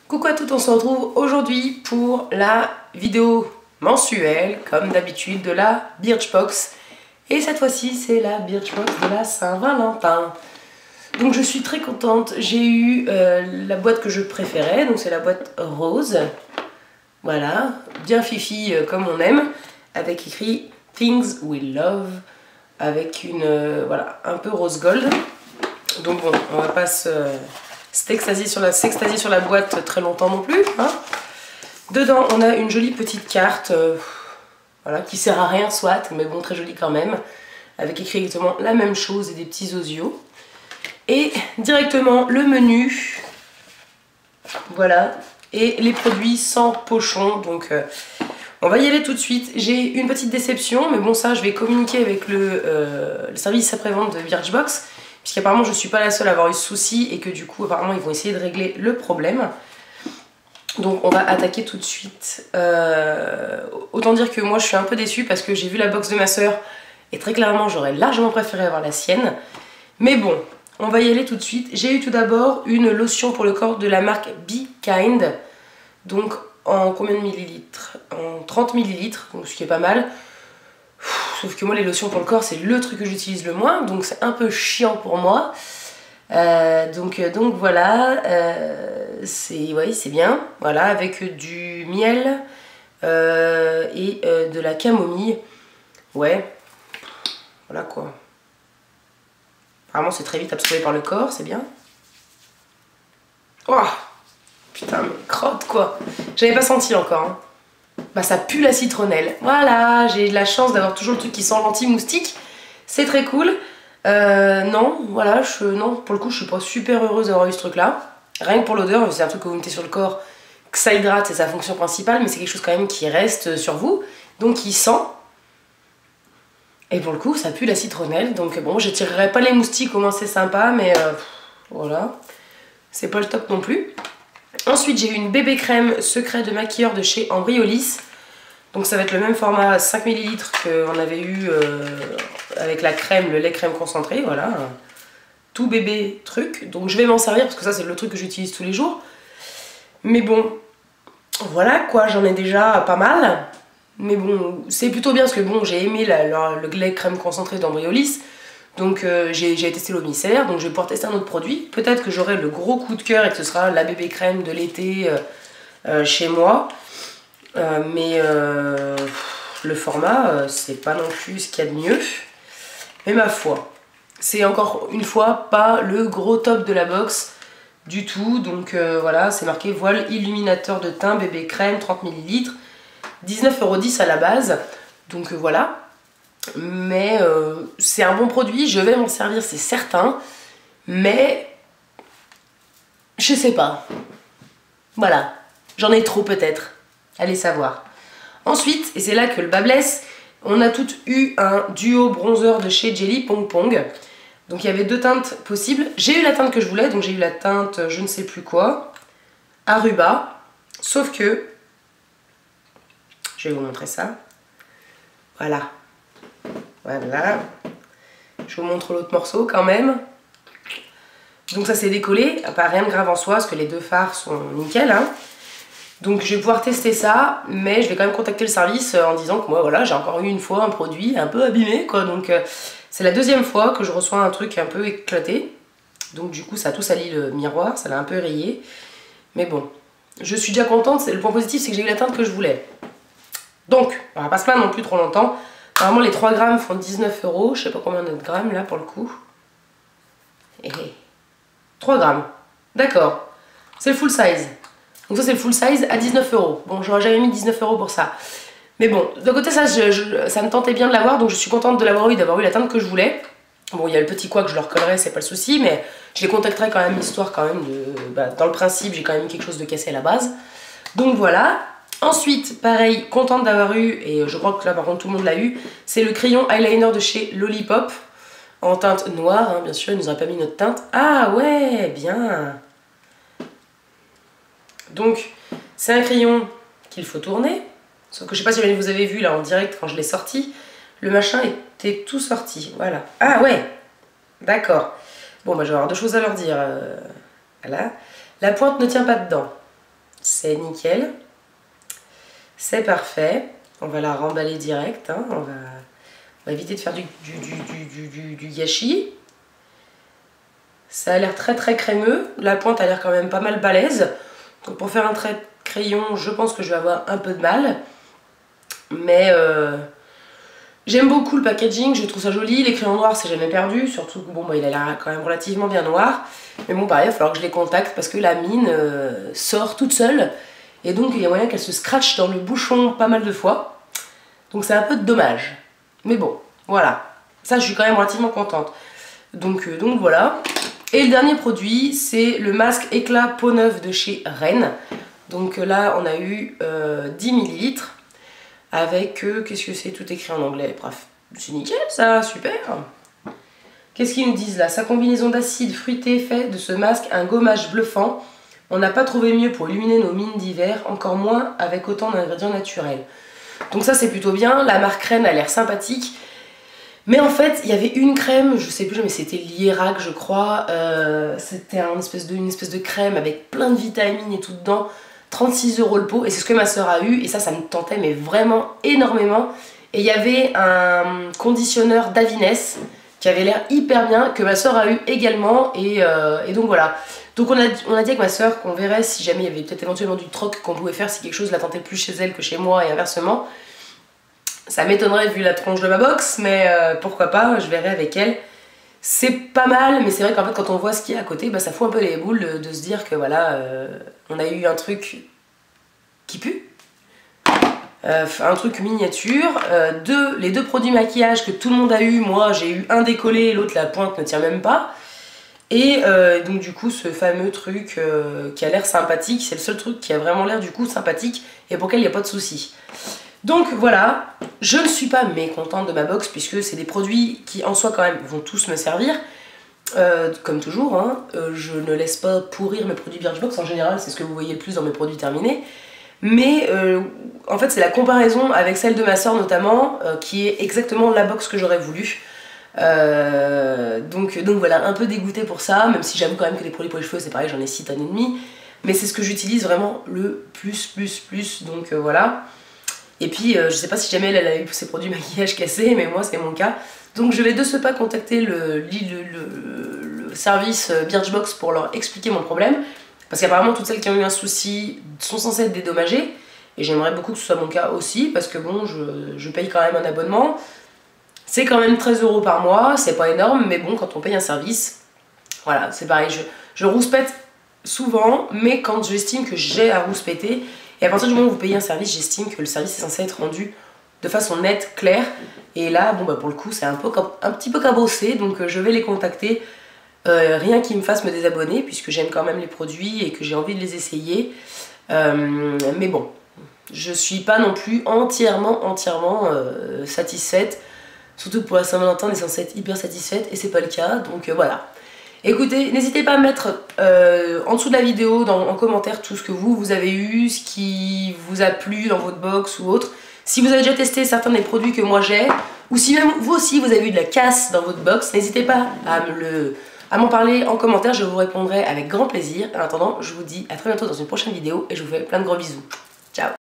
Coucou à toutes, on se retrouve aujourd'hui pour la vidéo mensuelle, comme d'habitude, de la Birchbox. Et cette fois-ci, c'est la Birchbox de la Saint-Valentin. Donc je suis très contente, j'ai eu la boîte que je préférais, donc c'est la boîte rose. Voilà, bien fifi comme on aime, avec écrit Things We Love, avec une, voilà, un peu rose gold. Donc bon, on va pas s'extasier sur la boîte très longtemps non plus. Hein. Dedans, on a une jolie petite carte, voilà, qui sert à rien soit, mais bon, très jolie quand même, avec écrit exactement la même chose et des petits osios. Et directement le menu, voilà, et les produits sans pochon, donc on va y aller tout de suite. J'ai une petite déception, mais bon ça je vais communiquer avec le service après-vente de Birchbox, puisqu'apparemment je ne suis pas la seule à avoir eu ce souci et que du coup apparemment ils vont essayer de régler le problème. Donc on va attaquer tout de suite. Autant dire que moi je suis un peu déçue parce que j'ai vu la box de ma soeur et très clairement j'aurais largement préféré avoir la sienne. Mais bon, on va y aller tout de suite. J'ai eu tout d'abord une lotion pour le corps de la marque Be Kind. Donc en combien de millilitres? En 30 millilitres, donc ce qui est pas mal. Sauf que moi les lotions pour le corps c'est le truc que j'utilise le moins, donc c'est un peu chiant pour moi. Donc voilà, c'est bien, voilà, avec du miel et de la camomille. Ouais, voilà quoi. Apparemment c'est très vite absorbé par le corps, c'est bien. Oh putain mais crotte quoi. J'avais pas senti encore hein. Bah ça pue la citronnelle. Voilà, j'ai de la chance d'avoir toujours le truc qui sent l'anti-moustique. C'est très cool. Non, voilà, non, pour le coup je suis pas super heureuse d'avoir eu ce truc là. Rien que pour l'odeur, c'est un truc que vous mettez sur le corps, que ça hydrate, c'est sa fonction principale, mais c'est quelque chose quand même qui reste sur vous, donc qui sent. Et pour le coup ça pue la citronnelle, donc bon je tirerai pas les moustiques, au moins c'est sympa, mais voilà, c'est pas le top non plus. Ensuite j'ai eu une bébé crème secret de maquilleur de chez Embryolisse. Donc ça va être le même format 5 ml qu'on avait eu avec la crème, le lait crème concentré, voilà. Tout bébé truc. Donc je vais m'en servir parce que ça c'est le truc que j'utilise tous les jours. Mais bon, voilà quoi, j'en ai déjà pas mal. Mais bon, c'est plutôt bien parce que bon, j'ai aimé le lait crème concentré d'Embryolisse. Donc j'ai testé l'eau micellaire, donc je vais pouvoir tester un autre produit. Peut-être que j'aurai le gros coup de cœur et que ce sera la bébé crème de l'été chez moi. Mais le format, c'est pas non plus ce qu'il y a de mieux. Mais ma foi, c'est encore une fois pas le gros top de la box du tout. Donc voilà, c'est marqué voile illuminateur de teint bébé crème 30 ml, 19,10 € à la base. Donc voilà. Mais c'est un bon produit, je vais m'en servir, c'est certain. Mais je sais pas. Voilà, j'en ai trop peut-être. Allez savoir. Ensuite, et c'est là que le bas blesse, on a toutes eu un duo bronzer de chez Jelly Pong Pong. Donc il y avait deux teintes possibles. J'ai eu la teinte que je voulais, donc j'ai eu la teinte je ne sais plus quoi, Aruba. Sauf que, je vais vous montrer ça. Voilà. Voilà. Je vous montre l'autre morceau quand même. Donc ça s'est décollé, pas rien de grave en soi, parce que les deux fards sont nickel, hein. Donc je vais pouvoir tester ça, mais je vais quand même contacter le service en disant que moi voilà, j'ai encore eu une fois un produit un peu abîmé quoi. Donc c'est la deuxième fois que je reçois un truc un peu éclaté. Donc du coup ça a tout sali le miroir, ça l'a un peu rayé. Mais bon, je suis déjà contente, le point positif c'est que j'ai eu la teinte que je voulais. Donc, on va pas se plaindre non plus trop longtemps. Normalement les 3 grammes font 19 €, je sais pas combien de grammes là pour le coup. 3 grammes, d'accord, c'est le full size. Donc ça c'est le full size à 19 €. Bon, j'aurais jamais mis 19 € pour ça. Mais bon, d'un côté ça, ça me tentait bien de l'avoir, donc je suis contente de l'avoir eu, d'avoir eu la teinte que je voulais. Bon, il y a le petit quoi que je leur collerai, c'est pas le souci, mais je les contacterai quand même, histoire quand même de... Bah, dans le principe, j'ai quand même quelque chose de cassé à la base. Donc voilà. Ensuite, pareil, contente d'avoir eu, et je crois que là par contre tout le monde l'a eu, c'est le crayon eyeliner de chez Lollipop, en teinte noire, hein, bien sûr, ils nous auraient pas mis notre teinte. Ah ouais, bien. Donc, c'est un crayon qu'il faut tourner. Sauf que je sais pas si vous avez vu là en direct quand je l'ai sorti. Le machin était tout sorti. Voilà. Ah ouais. D'accord. Bon, bah je vais avoir deux choses à leur dire. Voilà. La pointe ne tient pas dedans. C'est nickel. C'est parfait. On va la remballer direct. Hein. On va éviter de faire du gâchis. Ça a l'air très très crémeux. La pointe a l'air quand même pas mal balèze. Donc pour faire un trait de crayon, je pense que je vais avoir un peu de mal. Mais j'aime beaucoup le packaging, je trouve ça joli. Les crayons noirs, c'est jamais perdu. Surtout que bon, il a l'air quand même relativement bien noir. Mais bon, pareil, il va falloir que je les contacte parce que la mine sort toute seule. Et donc il y a moyen qu'elle se scratche dans le bouchon pas mal de fois. Donc c'est un peu dommage. Mais bon, voilà. Ça, je suis quand même relativement contente. Donc voilà. Et le dernier produit, c'est le masque éclat peau neuve de chez Rennes. Donc là, on a eu 10 ml avec, qu'est-ce que c'est, tout écrit en anglais, bref, c'est nickel ça, super. Qu'est-ce qu'ils nous disent là? Sa combinaison d'acide fruité fait de ce masque un gommage bluffant. On n'a pas trouvé mieux pour illuminer nos mines d'hiver, encore moins avec autant d'ingrédients naturels. Donc ça c'est plutôt bien, la marque Rennes a l'air sympathique. Mais en fait, il y avait une crème, je sais plus, mais c'était l'Ierac, je crois. C'était une espèce de crème avec plein de vitamines et tout dedans. 36 € le pot, et c'est ce que ma soeur a eu. Et ça me tentait, mais vraiment énormément. Et il y avait un conditionneur d'Avines qui avait l'air hyper bien, que ma soeur a eu également. Et donc voilà. Donc on a dit avec ma soeur qu'on verrait si jamais il y avait peut-être éventuellement du troc qu'on pouvait faire si quelque chose la tentait plus chez elle que chez moi et inversement. Ça m'étonnerait vu la tronche de ma box, mais pourquoi pas, je verrai avec elle. C'est pas mal, mais c'est vrai qu'en fait quand on voit ce qu'il y a à côté, bah, ça fout un peu les boules de se dire que voilà, on a eu un truc qui pue. Un truc miniature. Les deux produits maquillage que tout le monde a eu, moi j'ai eu un décollé, l'autre la pointe ne tient même pas. Et donc du coup ce fameux truc qui a l'air sympathique, c'est le seul truc qui a vraiment l'air du coup sympathique et pour lequel il n'y a pas de souci. Donc voilà, je ne suis pas mécontente de ma box puisque c'est des produits qui en soi quand même vont tous me servir. Comme toujours, hein, je ne laisse pas pourrir mes produits Birchbox, en général c'est ce que vous voyez le plus dans mes produits terminés. Mais en fait c'est la comparaison avec celle de ma soeur notamment, qui est exactement la box que j'aurais voulu. Donc voilà, un peu dégoûtée pour ça, même si j'avoue quand même que les produits pour les cheveux c'est pareil, j'en ai 6 tonnes et demie. Mais c'est ce que j'utilise vraiment le plus, donc voilà. Et puis je sais pas si jamais elle a eu ses produits maquillage cassés, mais moi c'est mon cas. Donc je vais de ce pas contacter le service Birchbox pour leur expliquer mon problème. Parce qu'apparemment toutes celles qui ont eu un souci sont censées être dédommagées. Et j'aimerais beaucoup que ce soit mon cas aussi, parce que bon, je paye quand même un abonnement. C'est quand même 13 € par mois, c'est pas énorme, mais bon, quand on paye un service, voilà, c'est pareil. Je rouspète souvent, mais quand j'estime que j'ai à rouspéter, et à partir du moment où vous payez un service, j'estime que le service est censé être rendu de façon nette, claire. Et là, bon bah pour le coup, c'est un petit peu cabossé, donc je vais les contacter. Rien qui me fasse me désabonner, puisque j'aime quand même les produits et que j'ai envie de les essayer. Mais bon, je suis pas non plus entièrement satisfaite. Surtout que pour la Saint-Valentin, on est censé être hyper satisfaite et c'est pas le cas, donc voilà. Écoutez, n'hésitez pas à mettre en dessous de la vidéo, en commentaire, tout ce que vous avez eu, ce qui vous a plu dans votre box ou autre. Si vous avez déjà testé certains des produits que moi j'ai, ou si même vous aussi vous avez eu de la casse dans votre box, n'hésitez pas à m'en parler en commentaire, je vous répondrai avec grand plaisir. En attendant, je vous dis à très bientôt dans une prochaine vidéo et je vous fais plein de gros bisous.